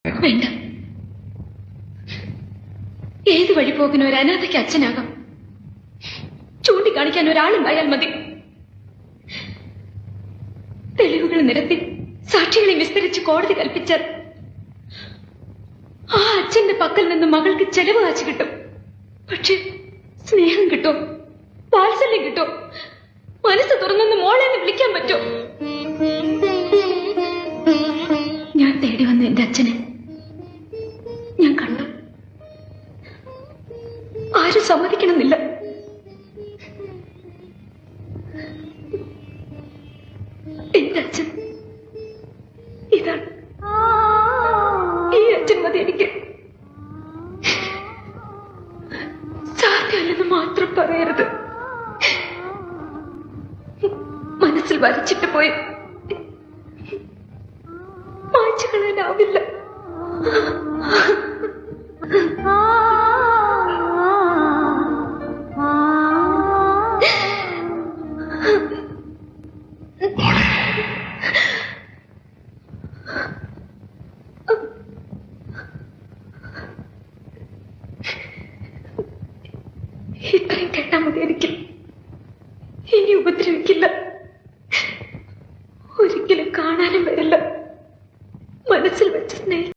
വേണ്ട. ഏത് വഴി പോകുന്ന ഒരു അനാഥയ്ക്ക് അച്ഛനാകാം. ചൂണ്ടിക്കാണിക്കാൻ ഒരാളുണ്ടായാൽ മതി. തെളിവുകൾ നിരത്തി സാക്ഷികളെ വിസ്തരിച്ച് കോടതി കൽപ്പിച്ചാൽ ആ അച്ഛന്റെ പക്കൽ നിന്ന് മകൾക്ക് ചെലവ് കാശ് കിട്ടും. പക്ഷെ സ്നേഹം കിട്ടോ, വാത്സല്യം കിട്ടോ, മനസ്സ് തുറന്നൊന്ന് മോളെന്ന് വിളിക്കാൻ പറ്റോ? ഞാൻ തേടി വന്ന എന്റെ അച്ഛനെ ഞാൻ കണ്ടു. ആരും സമ്മതിക്കണമെന്നില്ല. എന്റെ അച്ഛൻ ഇതാണ്. ഈ അച്ഛൻ മതി എനിക്ക്. സാധ്യമല്ലെന്ന് മാത്രം പറയരുത്. മനസ്സിൽ വരച്ചിട്ട് പോയി മായ്ച്ചു കളയാനാവില്ല. ഇത്രയും കേട്ടാൽ മതി എനിക്ക്. ഇനി ഉപദ്രവിക്കില്ല.